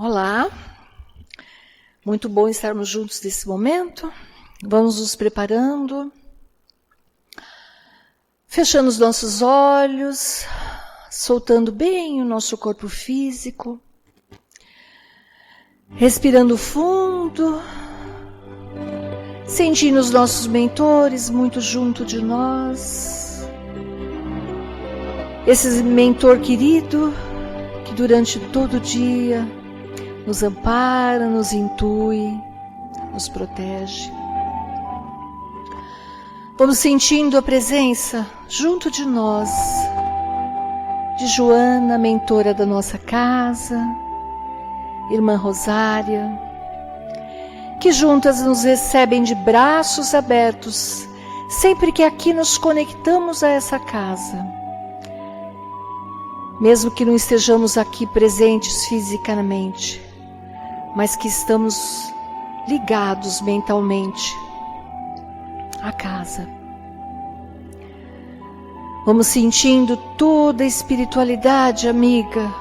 Olá, muito bom estarmos juntos nesse momento. Vamos nos preparando, fechando os nossos olhos, soltando bem o nosso corpo físico, respirando fundo, sentindo os nossos mentores muito junto de nós. Esse mentor querido que durante todo o dia nos ampara, nos intui, nos protege. Vamos sentindo a presença junto de nós, de Joana, mentora da nossa casa, irmã Rosária, que juntas nos recebem de braços abertos, sempre que aqui nos conectamos a essa casa. Mesmo que não estejamos aqui presentes fisicamente, mas que estamos ligados mentalmente à casa. Vamos sentindo toda a espiritualidade amiga,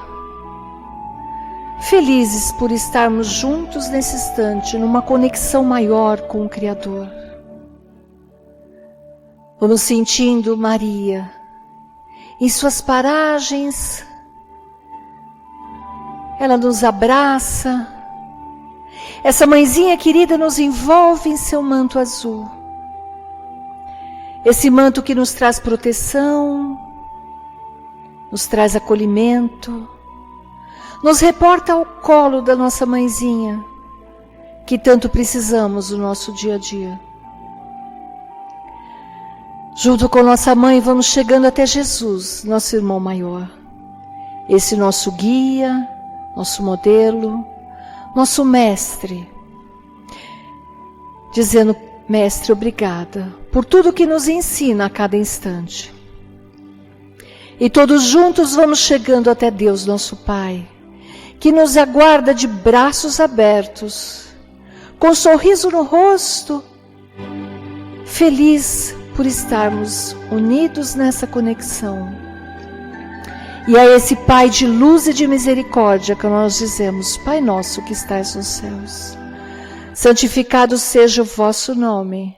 felizes por estarmos juntos nesse instante, numa conexão maior com o Criador. Vamos sentindo Maria, em suas paragens, ela nos abraça. Essa mãezinha querida nos envolve em seu manto azul. Esse manto que nos traz proteção, nos traz acolhimento, nos reporta ao colo da nossa mãezinha, que tanto precisamos no nosso dia a dia. Junto com nossa mãe vamos chegando até Jesus, nosso irmão maior. Esse nosso guia, nosso modelo, nosso mestre, dizendo: mestre, obrigada por tudo que nos ensina a cada instante. E todos juntos vamos chegando até Deus, nosso Pai, que nos aguarda de braços abertos, com um sorriso no rosto, feliz por estarmos unidos nessa conexão. E a esse Pai de luz e de misericórdia que nós dizemos: Pai nosso que estais nos céus, santificado seja o vosso nome,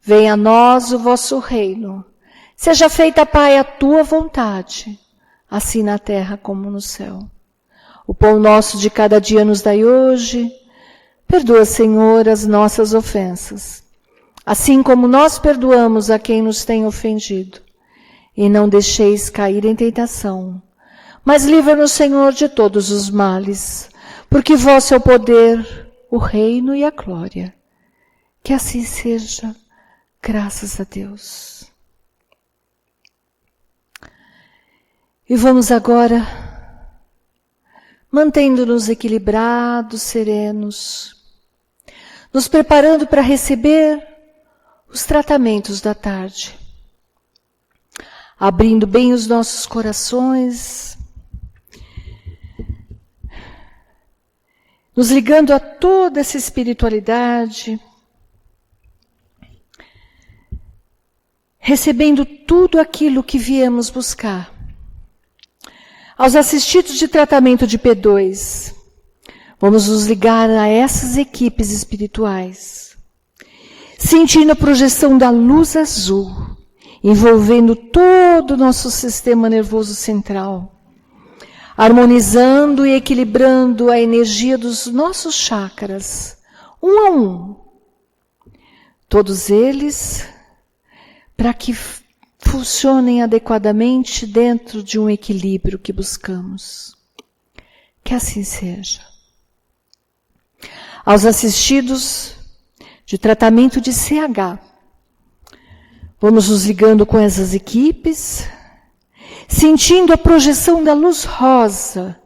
venha a nós o vosso reino, seja feita, Pai, a tua vontade, assim na terra como no céu. O pão nosso de cada dia nos dai hoje, perdoa, Senhor, as nossas ofensas, assim como nós perdoamos a quem nos tem ofendido. E não deixeis cair em tentação, mas livra-nos, Senhor, de todos os males, porque vosso é o poder, o reino e a glória. Que assim seja, graças a Deus. E vamos agora, mantendo-nos equilibrados, serenos, nos preparando para receber os tratamentos da tarde. Abrindo bem os nossos corações, nos ligando a toda essa espiritualidade, recebendo tudo aquilo que viemos buscar. Aos assistidos de tratamento de P2, vamos nos ligar a essas equipes espirituais, sentindo a projeção da luz azul, envolvendo todo o nosso sistema nervoso central, harmonizando e equilibrando a energia dos nossos chakras, um a um. Todos eles, para que funcionem adequadamente dentro de um equilíbrio que buscamos. Que assim seja. Aos assistidos de tratamento de CH, vamos nos ligando com essas equipes, sentindo a projeção da luz rosa,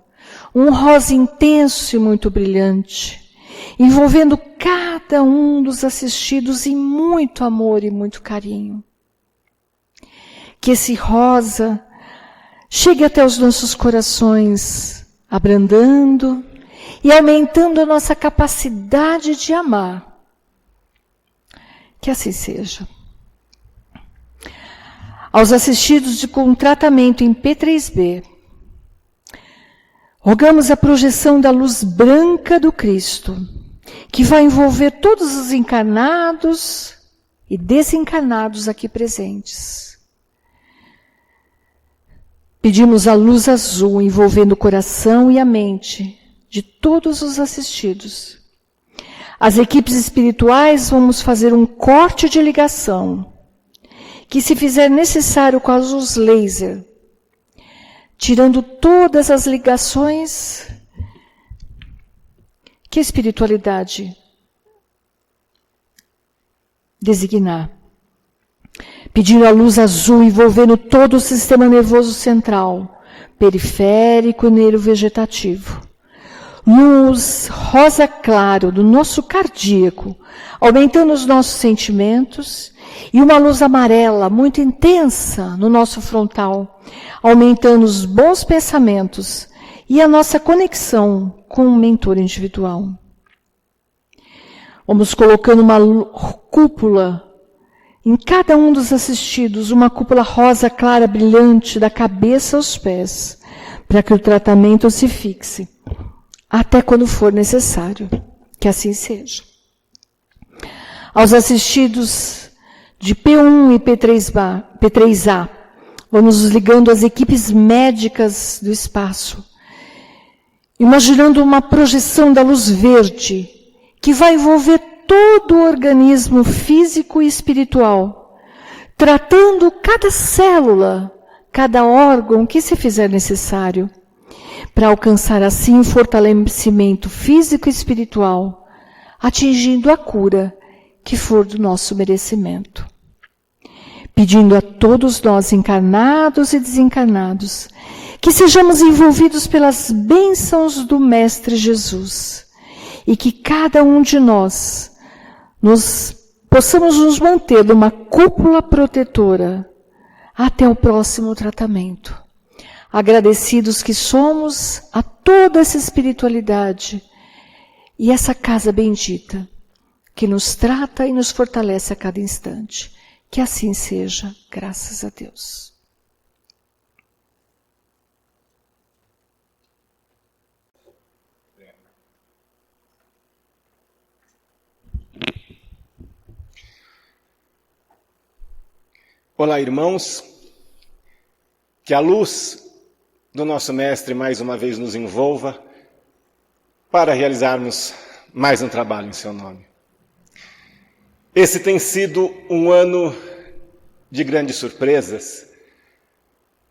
um rosa intenso e muito brilhante, envolvendo cada um dos assistidos em muito amor e muito carinho. Que esse rosa chegue até os nossos corações, abrandando e aumentando a nossa capacidade de amar. Que assim seja. Aos assistidos com tratamento em P3B, Rogamos a projeção da luz branca do Cristo, que vai envolver todos os encarnados e desencarnados aqui presentes. Pedimos a luz azul envolvendo o coração e a mente de todos os assistidos. As equipes espirituais vamos fazer um corte de ligação, que se fizer necessário com a luz laser, tirando todas as ligações que a espiritualidade designar. Pedindo a luz azul envolvendo todo o sistema nervoso central, periférico e neurovegetativo. Luz rosa claro do nosso cardíaco, aumentando os nossos sentimentos, e uma luz amarela muito intensa no nosso frontal, aumentando os bons pensamentos e a nossa conexão com o mentor individual. Vamos colocando uma cúpula em cada um dos assistidos, uma cúpula rosa clara brilhante da cabeça aos pés, para que o tratamento se fixe, até quando for necessário, que assim seja. Aos assistidos de P1 e P3A, vamos nos ligando às equipes médicas do espaço, imaginando uma projeção da luz verde, que vai envolver todo o organismo físico e espiritual, tratando cada célula, cada órgão que se fizer necessário, para alcançar assim o fortalecimento físico e espiritual, atingindo a cura que for do nosso merecimento. Pedindo a todos nós, encarnados e desencarnados, que sejamos envolvidos pelas bênçãos do Mestre Jesus e que cada um de nós possamos nos manter numa cúpula protetora até o próximo tratamento. Agradecidos que somos a toda essa espiritualidade e essa casa bendita que nos trata e nos fortalece a cada instante. Que assim seja, graças a Deus. Olá, irmãos. Que a luz do nosso Mestre mais uma vez nos envolva para realizarmos mais um trabalho em seu nome. Esse tem sido um ano de grandes surpresas,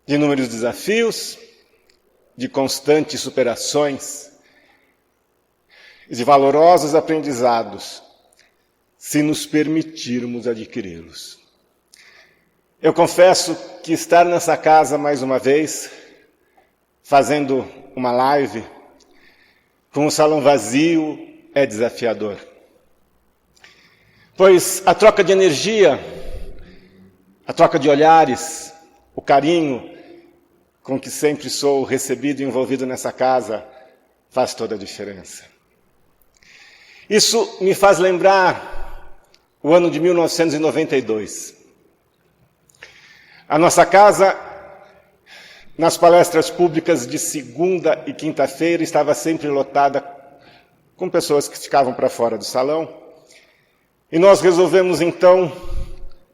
de inúmeros desafios, de constantes superações, de valorosos aprendizados, se nos permitirmos adquiri-los. Eu confesso que estar nessa casa mais uma vez, fazendo uma live, com o salão vazio, é desafiador. Pois a troca de energia, a troca de olhares, o carinho com que sempre sou recebido e envolvido nessa casa, faz toda a diferença. Isso me faz lembrar o ano de 1992. A nossa casa, nas palestras públicas de segunda e quinta-feira, estava sempre lotada com pessoas que ficavam para fora do salão. E nós resolvemos, então,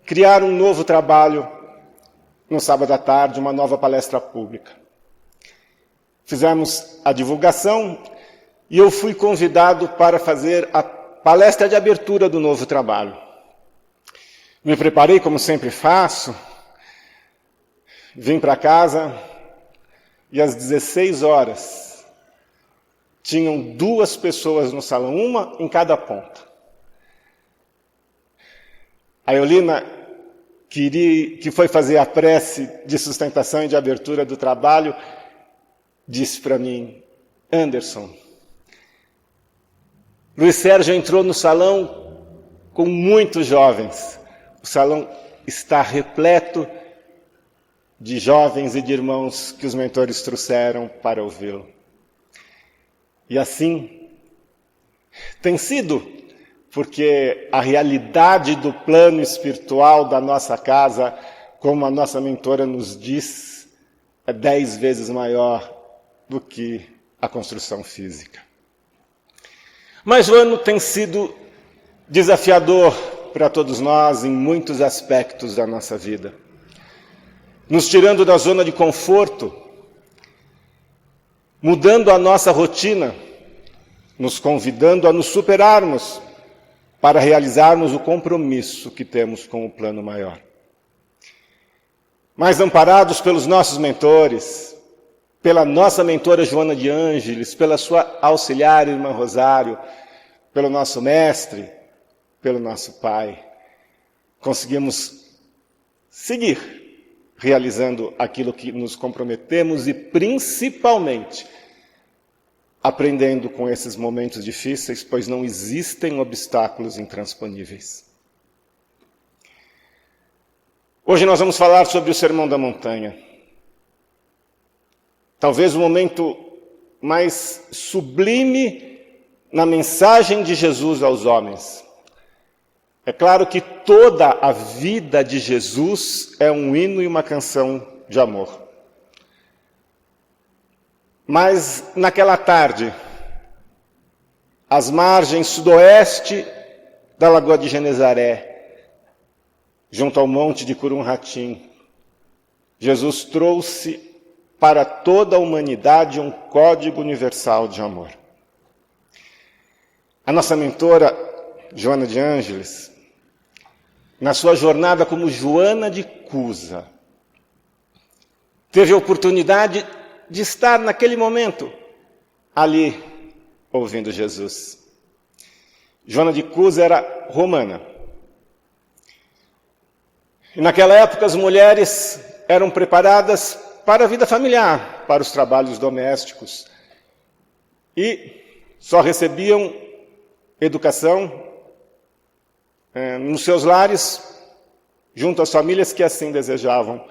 criar um novo trabalho no sábado à tarde, uma nova palestra pública. Fizemos a divulgação e eu fui convidado para fazer a palestra de abertura do novo trabalho. Me preparei, como sempre faço, vim para casa e às 16 horas tinham 2 pessoas no salão, uma em cada ponta. A Eulina, que foi fazer a prece de sustentação e de abertura do trabalho, disse para mim: Anderson, Luiz Sérgio entrou no salão com muitos jovens. O salão está repleto de jovens e de irmãos que os mentores trouxeram para ouvi-lo. E assim tem sido, porque a realidade do plano espiritual da nossa casa, como a nossa mentora nos diz, é 10 vezes maior do que a construção física. Mas o ano tem sido desafiador para todos nós em muitos aspectos da nossa vida, nos tirando da zona de conforto, mudando a nossa rotina, nos convidando a nos superarmos para realizarmos o compromisso que temos com o plano maior. Mas amparados pelos nossos mentores, pela nossa mentora Joana de Ângeles, pela sua auxiliar irmã Rosário, pelo nosso mestre, pelo nosso pai, conseguimos seguir realizando aquilo que nos comprometemos e, principalmente, aprendendo com esses momentos difíceis, pois não existem obstáculos intransponíveis. Hoje nós vamos falar sobre o Sermão da Montanha. Talvez o momento mais sublime na mensagem de Jesus aos homens. É claro que toda a vida de Jesus é um hino e uma canção de amor. Mas naquela tarde, às margens sudoeste da Lagoa de Genezaré, junto ao monte de Curum-Hatim, Jesus trouxe para toda a humanidade um código universal de amor. A nossa mentora, Joana de Ângeles, na sua jornada como Joana de Cusa, teve a oportunidade de estar naquele momento ali, ouvindo Jesus. Joana de Cusa era romana. E naquela época as mulheres eram preparadas para a vida familiar, para os trabalhos domésticos. E só recebiam educação nos seus lares, junto às famílias que assim desejavam.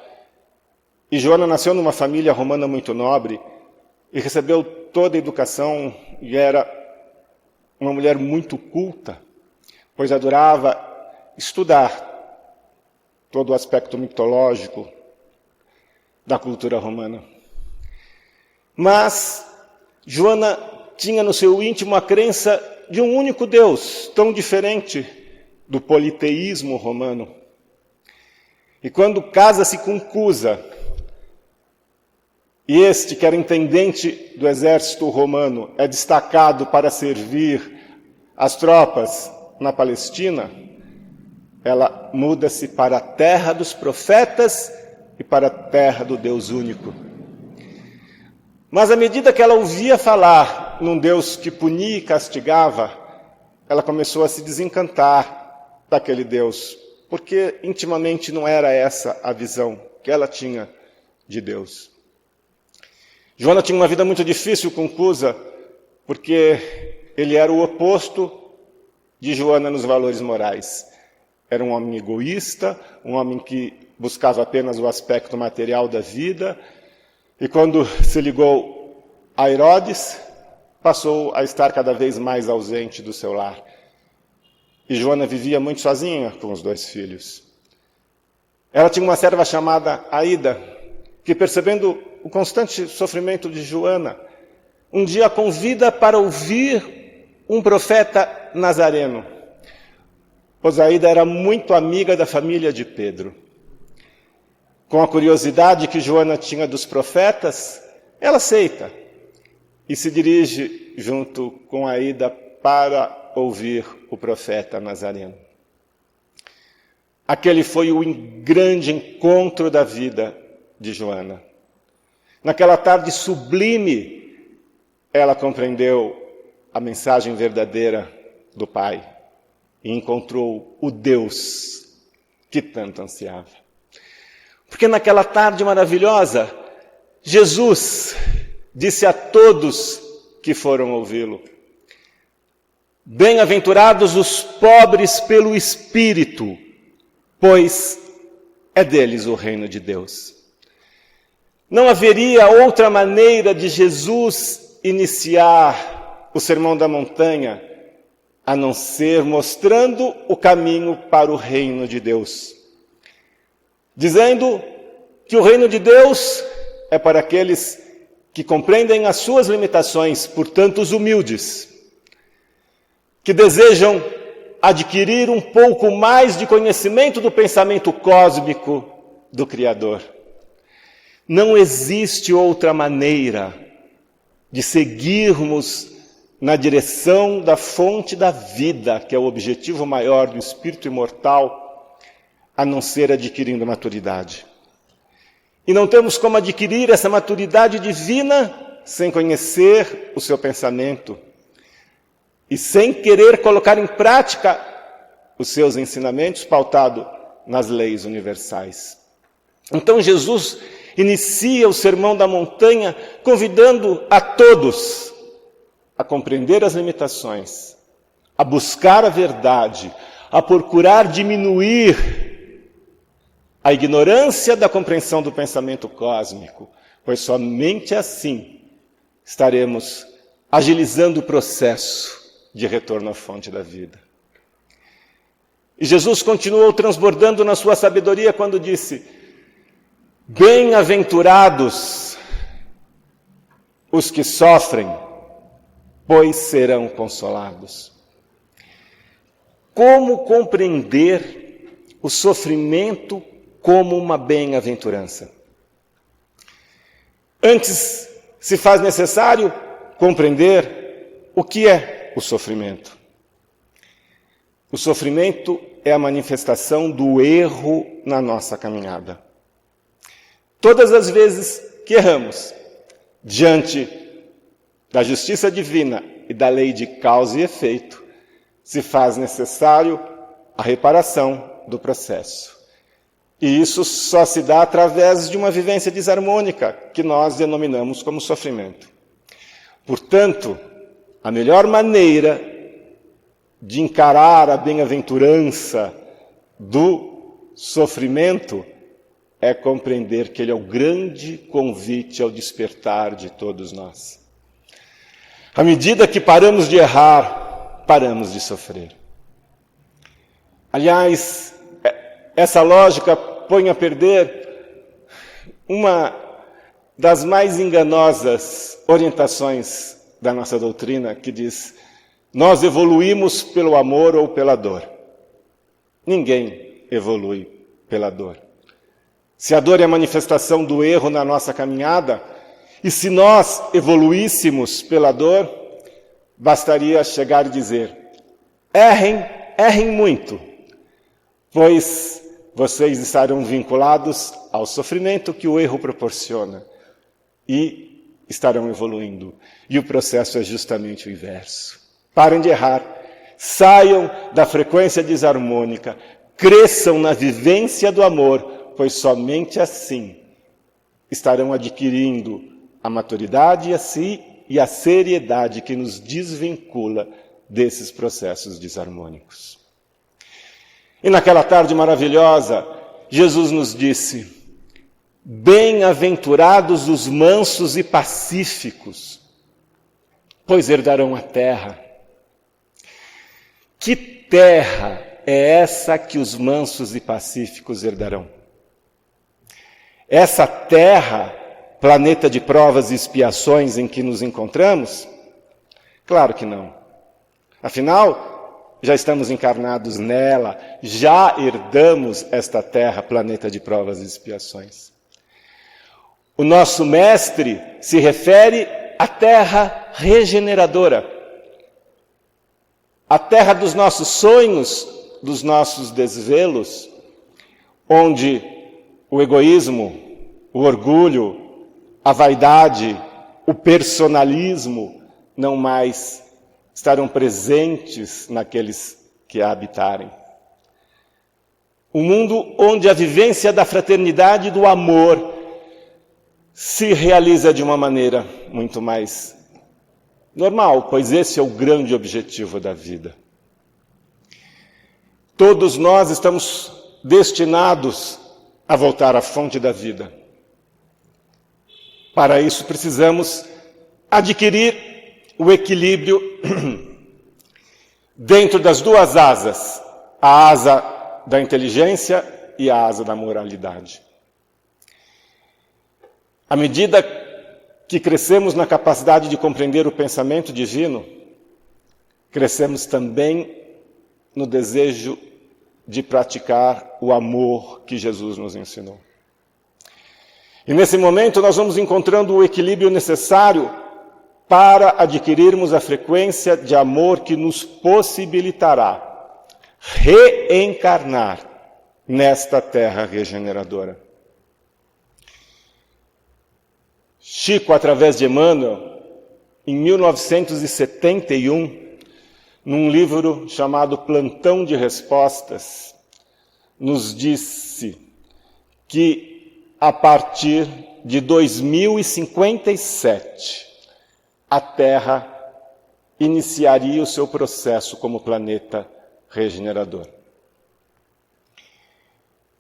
E Joana nasceu numa família romana muito nobre e recebeu toda a educação e era uma mulher muito culta, pois adorava estudar todo o aspecto mitológico da cultura romana. Mas Joana tinha no seu íntimo a crença de um único Deus, tão diferente do politeísmo romano. E quando casa-se com Cusa, e este, que era intendente do exército romano, é destacado para servir as tropas na Palestina, ela muda-se para a terra dos profetas e para a terra do Deus único. Mas à medida que ela ouvia falar num Deus que punia e castigava, ela começou a se desencantar daquele Deus, porque intimamente não era essa a visão que ela tinha de Deus. Joana tinha uma vida muito difícil com Cusa, porque ele era o oposto de Joana nos valores morais. Era um homem egoísta, um homem que buscava apenas o aspecto material da vida, e quando se ligou a Herodes, passou a estar cada vez mais ausente do seu lar. E Joana vivia muito sozinha com os 2 filhos. Ela tinha uma serva chamada Aida, que, percebendo o constante sofrimento de Joana, um dia a convida para ouvir um profeta nazareno. Pois Aida era muito amiga da família de Pedro. Com a curiosidade que Joana tinha dos profetas, ela aceita e se dirige junto com Aida para ouvir o profeta nazareno. Aquele foi o grande encontro da vida de Joana. Naquela tarde sublime, ela compreendeu a mensagem verdadeira do Pai e encontrou o Deus que tanto ansiava. Porque naquela tarde maravilhosa, Jesus disse a todos que foram ouvi-lo: bem-aventurados os pobres pelo Espírito, pois é deles o reino de Deus. Não haveria outra maneira de Jesus iniciar o Sermão da Montanha a não ser mostrando o caminho para o reino de Deus, dizendo que o reino de Deus é para aqueles que compreendem as suas limitações, portanto os humildes, que desejam adquirir um pouco mais de conhecimento do pensamento cósmico do Criador. Não existe outra maneira de seguirmos na direção da fonte da vida, que é o objetivo maior do espírito imortal, a não ser adquirindo maturidade. E não temos como adquirir essa maturidade divina sem conhecer o seu pensamento e sem querer colocar em prática os seus ensinamentos pautados nas leis universais. Então Jesus inicia o Sermão da Montanha convidando a todos a compreender as limitações, a buscar a verdade, a procurar diminuir a ignorância da compreensão do pensamento cósmico, pois somente assim estaremos agilizando o processo de retorno à fonte da vida. E Jesus continuou transbordando na sua sabedoria quando disse: bem-aventurados os que sofrem, pois serão consolados. Como compreender o sofrimento como uma bem-aventurança? Antes, se faz necessário compreender o que é o sofrimento. O sofrimento é a manifestação do erro na nossa caminhada. Todas as vezes que erramos diante da justiça divina e da lei de causa e efeito, se faz necessário a reparação do processo. E isso só se dá através de uma vivência desarmônica, que nós denominamos como sofrimento. Portanto, a melhor maneira de encarar a bem-aventurança do sofrimento é compreender que ele é o grande convite ao despertar de todos nós. À medida que paramos de errar, paramos de sofrer. Aliás, essa lógica põe a perder uma das mais enganosas orientações da nossa doutrina, que diz: nós evoluímos pelo amor ou pela dor. Ninguém evolui pela dor. Se a dor é a manifestação do erro na nossa caminhada, e se nós evoluíssemos pela dor, bastaria chegar e dizer: errem muito, pois vocês estarão vinculados ao sofrimento que o erro proporciona e estarão evoluindo. E o processo é justamente o inverso. Parem de errar, saiam da frequência desarmônica, cresçam na vivência do amor, pois somente assim estarão adquirindo a maturidade e a seriedade que nos desvincula desses processos desarmônicos. E naquela tarde maravilhosa, Jesus nos disse: bem-aventurados os mansos e pacíficos, pois herdarão a terra. Que terra é essa que os mansos e pacíficos herdarão? Essa terra, planeta de provas e expiações em que nos encontramos? Claro que não. Afinal, já estamos encarnados nela, já herdamos esta terra, planeta de provas e expiações. O nosso mestre se refere à terra regeneradora, a terra dos nossos sonhos, dos nossos desvelos, onde o egoísmo, o orgulho, a vaidade, o personalismo não mais estarão presentes naqueles que a habitarem. Um mundo onde a vivência da fraternidade e do amor se realiza de uma maneira muito mais normal, pois esse é o grande objetivo da vida. Todos nós estamos destinados a voltar à fonte da vida. Para isso precisamos adquirir o equilíbrio dentro das duas asas, a asa da inteligência e a asa da moralidade. À medida que crescemos na capacidade de compreender o pensamento divino, crescemos também no desejo de praticar o amor que Jesus nos ensinou. E nesse momento nós vamos encontrando o equilíbrio necessário para adquirirmos a frequência de amor que nos possibilitará reencarnar nesta terra regeneradora. Chico, através de Emmanuel, em 1971, num livro chamado Plantão de Respostas, nos disse que a partir de 2057, a Terra iniciaria o seu processo como planeta regenerador.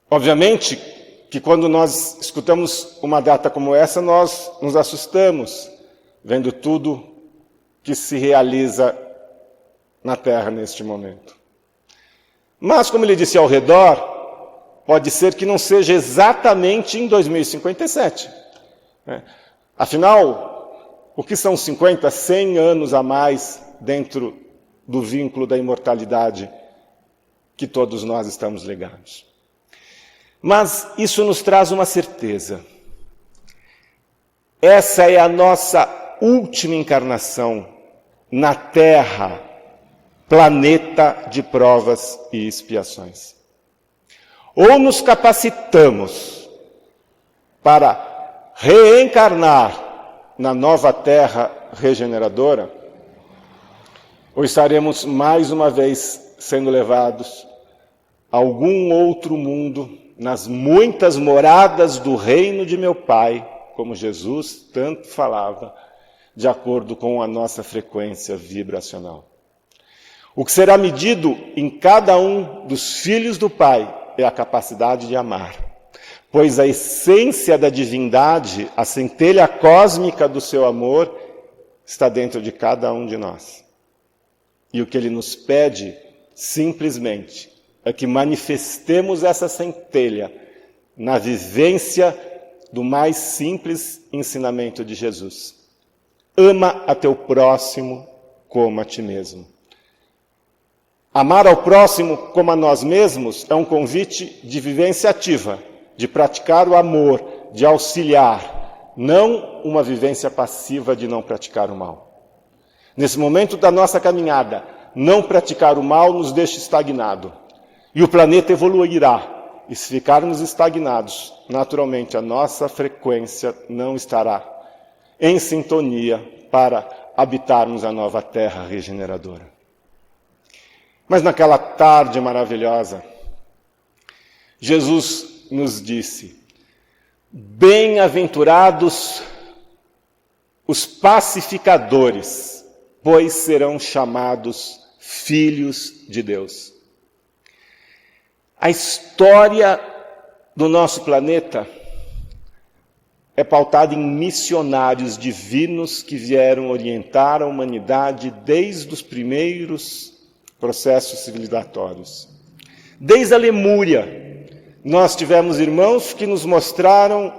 Obviamente que quando nós escutamos uma data como essa, nós nos assustamos, vendo tudo que se realiza na Terra neste momento. Mas, como ele disse, ao redor, pode ser que não seja exatamente em 2057. Afinal, o que são 50, 100 anos a mais dentro do vínculo da imortalidade que todos nós estamos ligados? Mas isso nos traz uma certeza. Essa é a nossa última encarnação na Terra, planeta de provas e expiações. Ou nos capacitamos para reencarnar na nova Terra regeneradora, ou estaremos mais uma vez sendo levados a algum outro mundo, nas muitas moradas do reino de meu Pai, como Jesus tanto falava, de acordo com a nossa frequência vibracional. O que será medido em cada um dos filhos do Pai é a capacidade de amar, pois a essência da divindade, a centelha cósmica do seu amor, está dentro de cada um de nós. E o que ele nos pede, simplesmente, é que manifestemos essa centelha na vivência do mais simples ensinamento de Jesus. Ama a teu próximo como a ti mesmo. Amar ao próximo como a nós mesmos é um convite de vivência ativa, de praticar o amor, de auxiliar, não uma vivência passiva de não praticar o mal. Nesse momento da nossa caminhada, não praticar o mal nos deixa estagnado. E o planeta evoluirá. E se ficarmos estagnados, naturalmente a nossa frequência não estará em sintonia para habitarmos a nova Terra regeneradora. Mas naquela tarde maravilhosa, Jesus nos disse: bem-aventurados os pacificadores, pois serão chamados filhos de Deus. A história do nosso planeta é pautada em missionários divinos que vieram orientar a humanidade desde os primeiros processos civilizatórios. Desde a Lemúria, nós tivemos irmãos que nos mostraram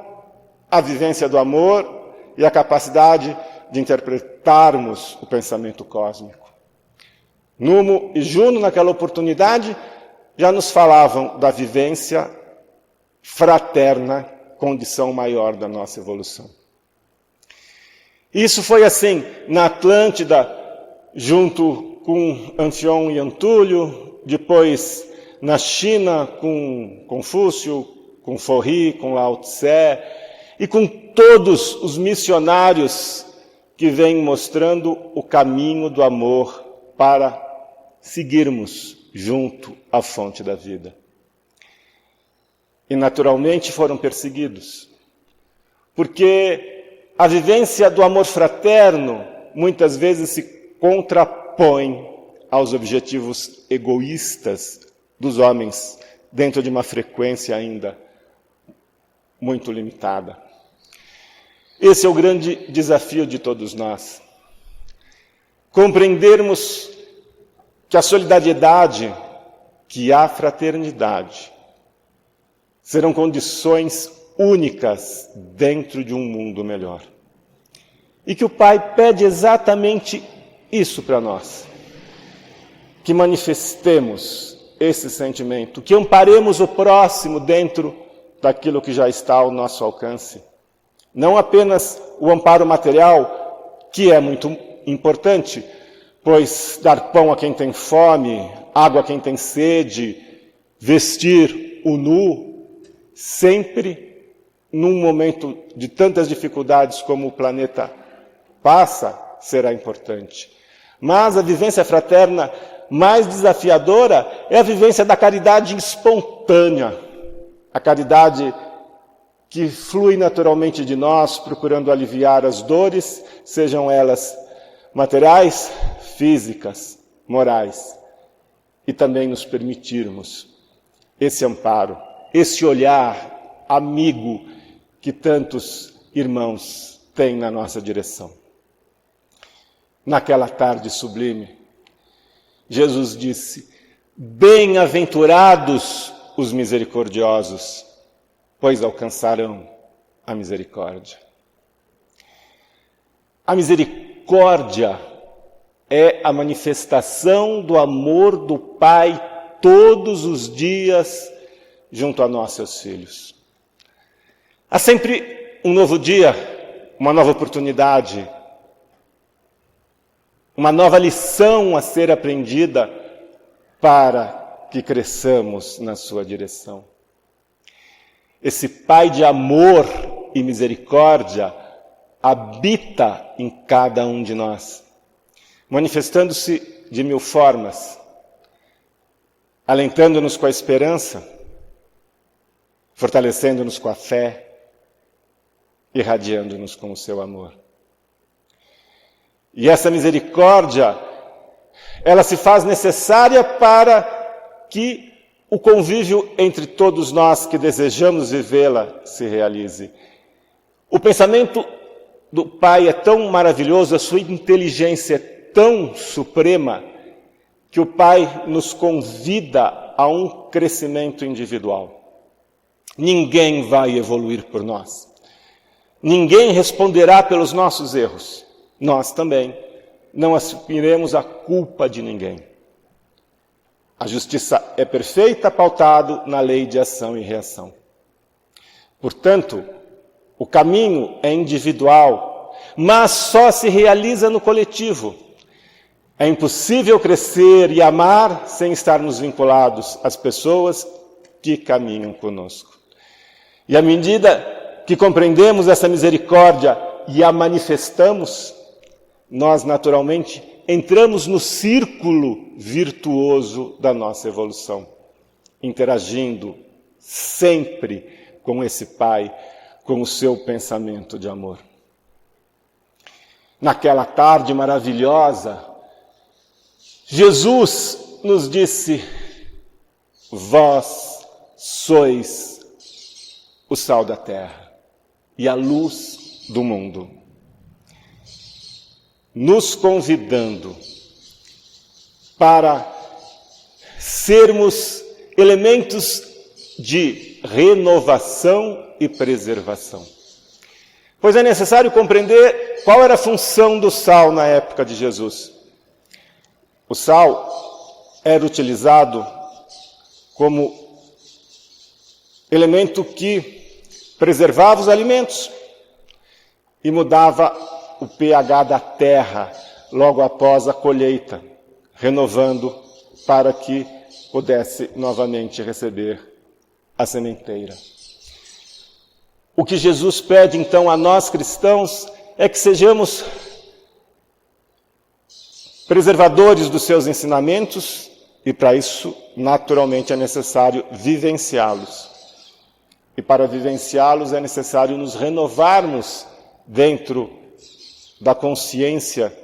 a vivência do amor e a capacidade de interpretarmos o pensamento cósmico. Numo e Juno, naquela oportunidade, já nos falavam da vivência fraterna, condição maior da nossa evolução. Isso foi assim na Atlântida, junto com Anfion e Antúlio, depois na China com Confúcio, com Forri, com Lao Tse, e com todos os missionários que vêm mostrando o caminho do amor para seguirmos junto à fonte da vida. E naturalmente foram perseguidos, porque a vivência do amor fraterno muitas vezes se contrapõe aos objetivos egoístas dos homens, dentro de uma frequência ainda muito limitada. Esse é o grande desafio de todos nós. Compreendermos que a solidariedade, que a fraternidade, serão condições únicas dentro de um mundo melhor. E que o Pai pede exatamente isso para nós. Que manifestemos esse sentimento, que amparemos o próximo dentro daquilo que já está ao nosso alcance. Não apenas o amparo material, que é muito importante, pois dar pão a quem tem fome, água a quem tem sede, vestir o nu, sempre num momento de tantas dificuldades como o planeta passa, será importante. Mas a vivência fraterna mais desafiadora é a vivência da caridade espontânea, a caridade que flui naturalmente de nós, procurando aliviar as dores, sejam elas materiais, físicas, morais, e também nos permitirmos esse amparo, esse olhar amigo que tantos irmãos têm na nossa direção. Naquela tarde sublime, Jesus disse: bem-aventurados os misericordiosos, pois alcançarão a misericórdia. A misericórdia é a manifestação do amor do Pai todos os dias junto a nós, seus filhos. Há sempre um novo dia, uma nova oportunidade, uma nova lição a ser aprendida para que cresçamos na sua direção. Esse Pai de amor e misericórdia habita em cada um de nós, manifestando-se de mil formas, alentando-nos com a esperança, fortalecendo-nos com a fé, irradiando-nos com o seu amor. E essa misericórdia, ela se faz necessária para que o convívio entre todos nós que desejamos vivê-la se realize. O pensamento do Pai é tão maravilhoso, a sua inteligência é tão suprema, que o Pai nos convida a um crescimento individual. Ninguém vai evoluir por nós. Ninguém responderá pelos nossos erros. Nós também não assumiremos a culpa de ninguém. A justiça é perfeita, pautado na lei de ação e reação. Portanto, o caminho é individual, mas só se realiza no coletivo. É impossível crescer e amar sem estarmos vinculados às pessoas que caminham conosco. E à medida que compreendemos essa misericórdia e a manifestamos, nós naturalmente entramos no círculo virtuoso da nossa evolução, interagindo sempre com esse Pai, com o seu pensamento de amor. Naquela tarde maravilhosa, Jesus nos disse: vós sois o sal da terra e a luz do mundo, nos convidando para sermos elementos de renovação e preservação. Pois é necessário compreender qual era a função do sal na época de Jesus. O sal era utilizado como elemento que preservava os alimentos e mudava o pH da terra logo após a colheita, renovando para que pudesse novamente receber a sementeira. O que Jesus pede então a nós cristãos é que sejamos preservadores dos seus ensinamentos e para isso naturalmente é necessário vivenciá-los. E para vivenciá-los é necessário nos renovarmos dentro da consciência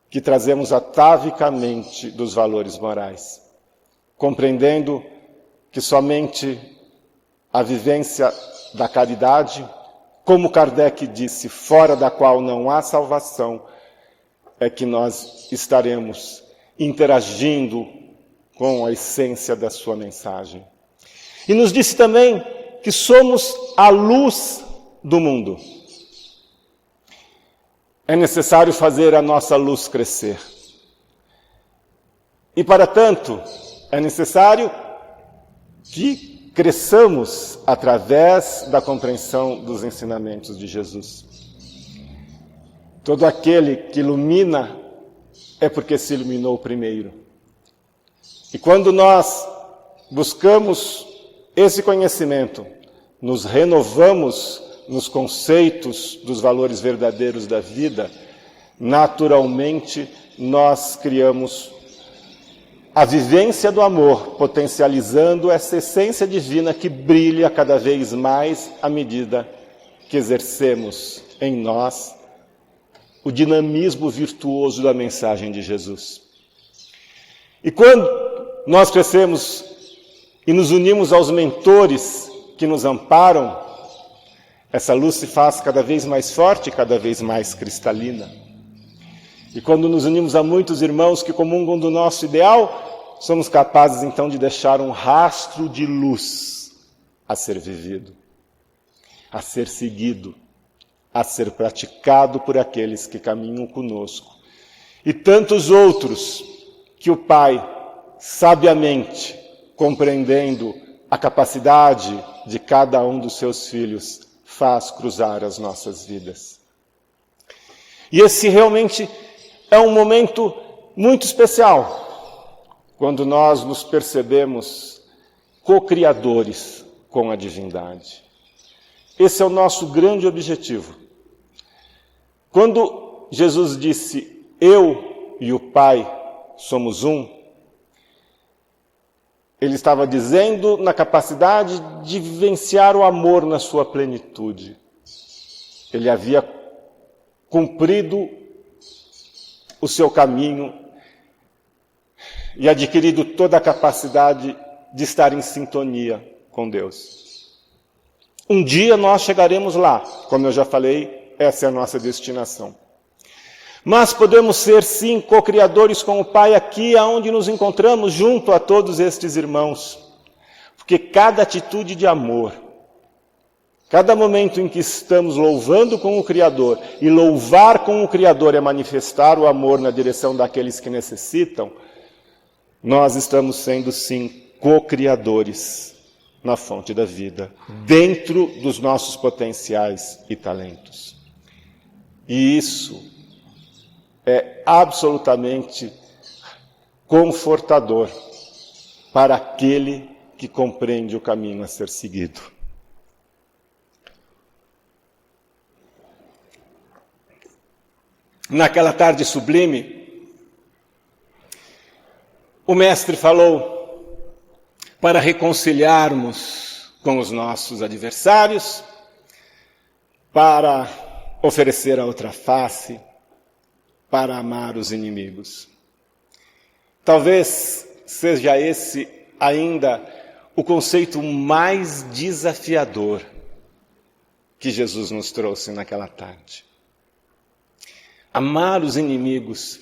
que trazemos atavicamente dos valores morais, compreendendo que somente a vivência da caridade, como Kardec disse, fora da qual não há salvação, é que nós estaremos interagindo com a essência da sua mensagem. E nos disse também que somos a luz do mundo. é necessário fazer a nossa luz crescer. E, para tanto, é necessário que cresçamos através da compreensão dos ensinamentos de Jesus. Todo aquele que ilumina é porque se iluminou primeiro. E quando nós buscamos esse conhecimento, nos renovamos nos conceitos dos valores verdadeiros da vida, naturalmente nós criamos a vivência do amor, potencializando essa essência divina que brilha cada vez mais à medida que exercemos em nós o dinamismo virtuoso da mensagem de Jesus. E quando nós crescemos e nos unimos aos mentores que nos amparam, essa luz se faz cada vez mais forte, cada vez mais cristalina. E quando nos unimos a muitos irmãos que comungam do nosso ideal, somos capazes então de deixar um rastro de luz a ser vivido, a ser seguido, a ser praticado por aqueles que caminham conosco. E tantos outros que o Pai, sabiamente, compreendendo a capacidade de cada um dos seus filhos, faz cruzar as nossas vidas. E esse realmente é um momento muito especial, quando nós nos percebemos co-criadores com a divindade. Esse é o nosso grande objetivo. Quando Jesus disse, eu e o Pai somos um, ele estava dizendo na capacidade de vivenciar o amor na sua plenitude. Ele havia cumprido o seu caminho e adquirido toda a capacidade de estar em sintonia com Deus. Um dia nós chegaremos lá, como eu já falei, essa é a nossa destinação. Mas podemos ser, sim, co-criadores com o Pai aqui, aonde nos encontramos, junto a todos estes irmãos. Porque cada atitude de amor, cada momento em que estamos louvando com o Criador, e louvar com o Criador é manifestar o amor na direção daqueles que necessitam, nós estamos sendo, sim, co-criadores na fonte da vida, dentro dos nossos potenciais e talentos. E isso é absolutamente confortador para aquele que compreende o caminho a ser seguido. Naquela tarde sublime, o Mestre falou para reconciliarmos com os nossos adversários, para oferecer a outra face, para amar os inimigos. Talvez seja esse ainda o conceito mais desafiador que Jesus nos trouxe naquela tarde. Amar os inimigos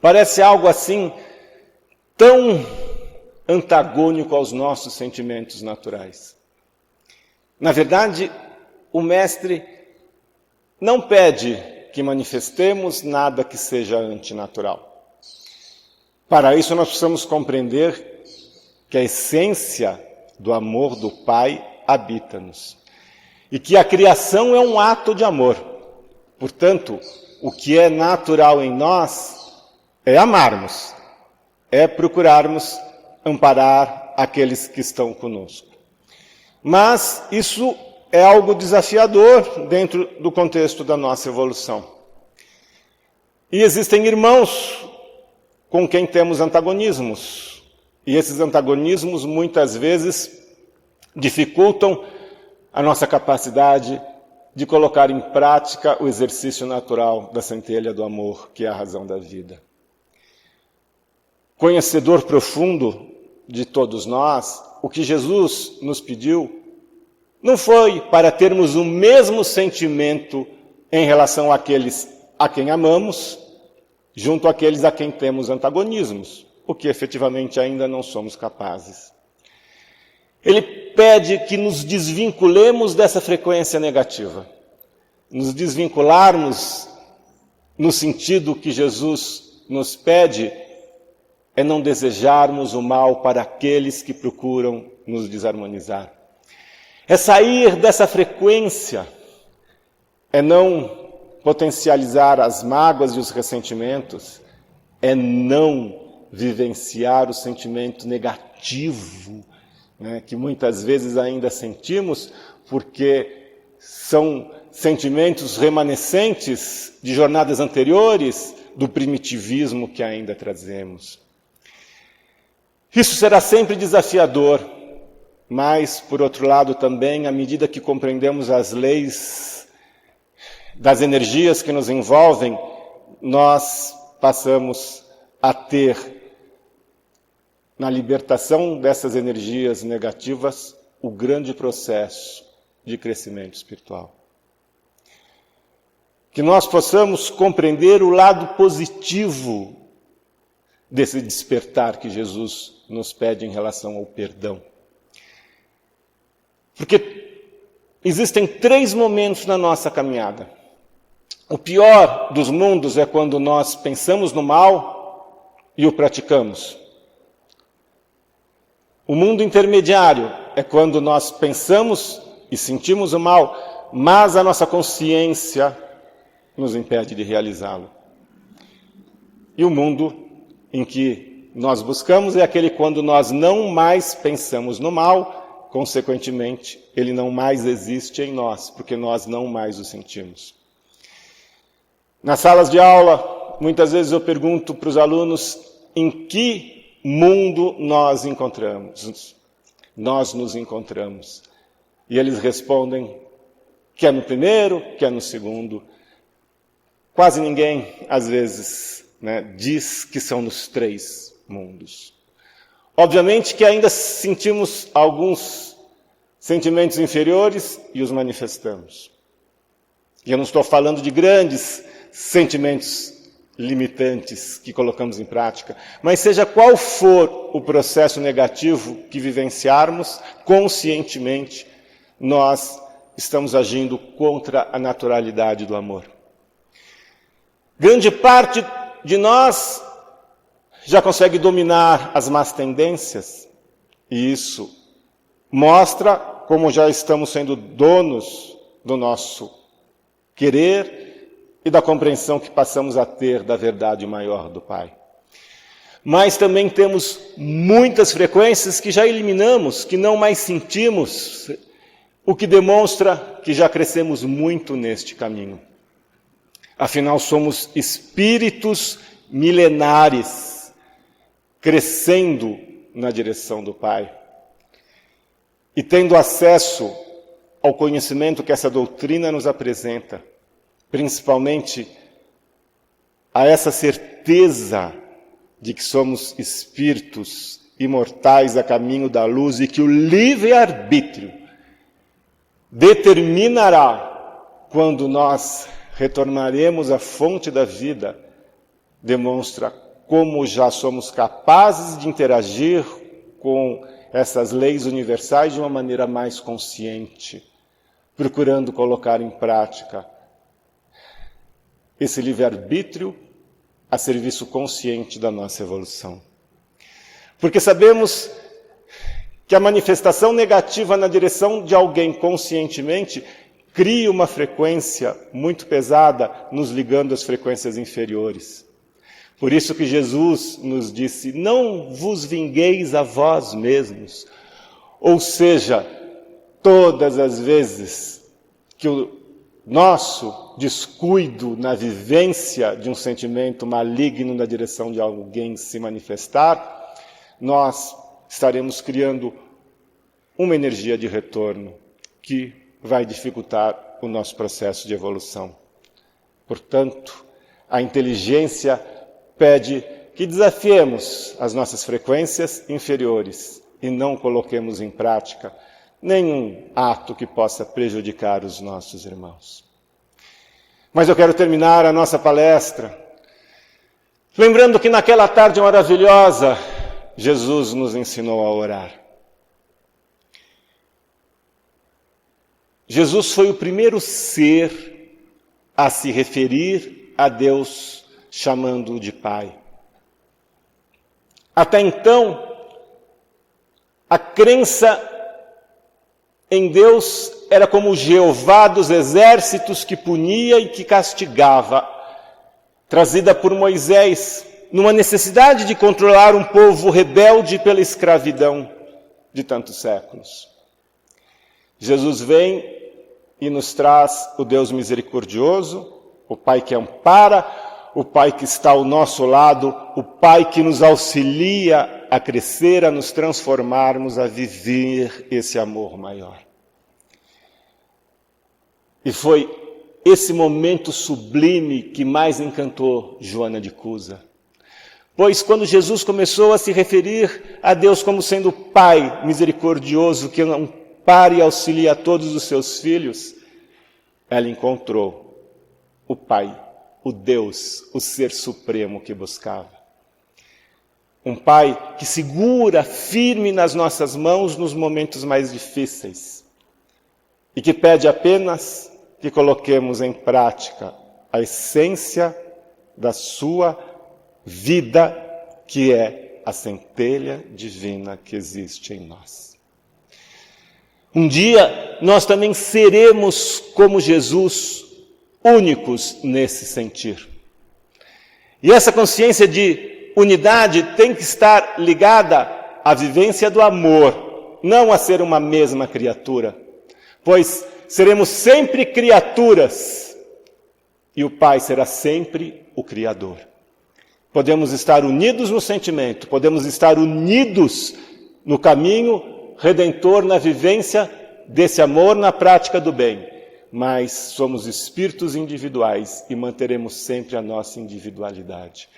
parece algo assim tão antagônico aos nossos sentimentos naturais. Na verdade, o Mestre não pede que manifestemos nada que seja antinatural. Para isso, nós precisamos compreender que a essência do amor do Pai habita-nos. E que a criação é um ato de amor. Portanto, o que é natural em nós é amarmos, é procurarmos amparar aqueles que estão conosco. Mas isso é algo desafiador dentro do contexto da nossa evolução. E existem irmãos com quem temos antagonismos. E esses antagonismos muitas vezes dificultam a nossa capacidade de colocar em prática o exercício natural da centelha do amor, que é a razão da vida. Conhecedor profundo de todos nós, o que Jesus nos pediu não foi para termos o mesmo sentimento em relação àqueles a quem amamos, junto àqueles a quem temos antagonismos, o que efetivamente ainda não somos capazes. Ele pede que nos desvinculemos dessa frequência negativa, nos desvincularmos no sentido que Jesus nos pede, é não desejarmos o mal para aqueles que procuram nos desarmonizar. É sair dessa frequência, é não potencializar as mágoas e os ressentimentos, é não vivenciar o sentimento negativo, né, que muitas vezes ainda sentimos, porque são sentimentos remanescentes de jornadas anteriores, do primitivismo que ainda trazemos. Isso será sempre desafiador, mas, por outro lado, também, à medida que compreendemos as leis das energias que nos envolvem, nós passamos a ter, na libertação dessas energias negativas, o grande processo de crescimento espiritual. Que nós possamos compreender o lado positivo desse despertar que Jesus nos pede em relação ao perdão. Porque existem 3 momentos na nossa caminhada. O pior dos mundos é quando nós pensamos no mal e o praticamos. O mundo intermediário é quando nós pensamos e sentimos o mal, mas a nossa consciência nos impede de realizá-lo. E o mundo em que nós buscamos é aquele quando nós não mais pensamos no mal, consequentemente, ele não mais existe em nós, porque nós não mais o sentimos. Nas salas de aula, muitas vezes eu pergunto para os alunos em que mundo nós nos encontramos. E eles respondem que é no primeiro, que é no segundo. Quase ninguém, às vezes, diz que são nos 3 mundos. Obviamente que ainda sentimos alguns sentimentos inferiores e os manifestamos. E eu não estou falando de grandes sentimentos limitantes que colocamos em prática, mas seja qual for o processo negativo que vivenciarmos, conscientemente, nós estamos agindo contra a naturalidade do amor. Grande parte de nós já consegue dominar as más tendências, e isso mostra como já estamos sendo donos do nosso querer e da compreensão que passamos a ter da verdade maior do Pai. Mas também temos muitas frequências que já eliminamos, que não mais sentimos, o que demonstra que já crescemos muito neste caminho. Afinal, somos espíritos milenares, crescendo na direção do Pai. E tendo acesso ao conhecimento que essa doutrina nos apresenta, principalmente a essa certeza de que somos espíritos imortais a caminho da luz e que o livre-arbítrio determinará quando nós retornaremos à fonte da vida, demonstra como já somos capazes de interagir com essas leis universais de uma maneira mais consciente, procurando colocar em prática esse livre-arbítrio a serviço consciente da nossa evolução. Porque sabemos que a manifestação negativa na direção de alguém conscientemente cria uma frequência muito pesada, nos ligando às frequências inferiores. Por isso que Jesus nos disse, não vos vingueis a vós mesmos. Ou seja, todas as vezes que o nosso descuido na vivência de um sentimento maligno na direção de alguém se manifestar, nós estaremos criando uma energia de retorno que vai dificultar o nosso processo de evolução. Portanto, a inteligência pede que desafiemos as nossas frequências inferiores e não coloquemos em prática nenhum ato que possa prejudicar os nossos irmãos. Mas eu quero terminar a nossa palestra lembrando que naquela tarde maravilhosa, Jesus nos ensinou a orar. Jesus foi o primeiro ser a se referir a Deus chamando-o de Pai. Até então, a crença em Deus era como o Jeová dos exércitos que punia e que castigava, trazida por Moisés, numa necessidade de controlar um povo rebelde pela escravidão de tantos séculos. Jesus vem e nos traz o Deus misericordioso, o Pai que ampara, o Pai que está ao nosso lado, o Pai que nos auxilia a crescer, a nos transformarmos, a viver esse amor maior. E foi esse momento sublime que mais encantou Joana de Cusa. Pois quando Jesus começou a se referir a Deus como sendo o Pai misericordioso, que ampara e auxilia a todos os seus filhos, ela encontrou o Pai, o Deus, o Ser Supremo que buscava. Um Pai que segura firme nas nossas mãos nos momentos mais difíceis e que pede apenas que coloquemos em prática a essência da sua vida, que é a centelha divina que existe em nós. Um dia nós também seremos como Jesus, únicos nesse sentir. E essa consciência de unidade tem que estar ligada à vivência do amor, não a ser uma mesma criatura, pois seremos sempre criaturas e o Pai será sempre o Criador. Podemos estar unidos no sentimento, podemos estar unidos no caminho redentor, na vivência desse amor, na prática do bem, mas somos espíritos individuais e manteremos sempre a nossa individualidade.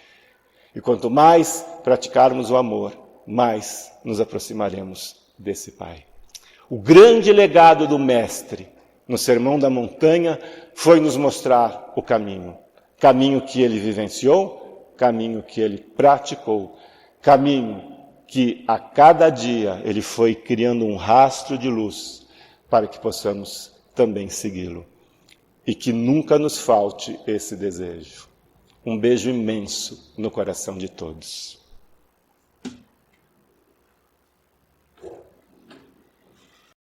E quanto mais praticarmos o amor, mais nos aproximaremos desse Pai. O grande legado do Mestre no Sermão da Montanha foi nos mostrar o caminho. Caminho que ele vivenciou, caminho que ele praticou, caminho que a cada dia ele foi criando um rastro de luz para que possamos também segui-lo. E que nunca nos falte esse desejo. Um beijo imenso no coração de todos.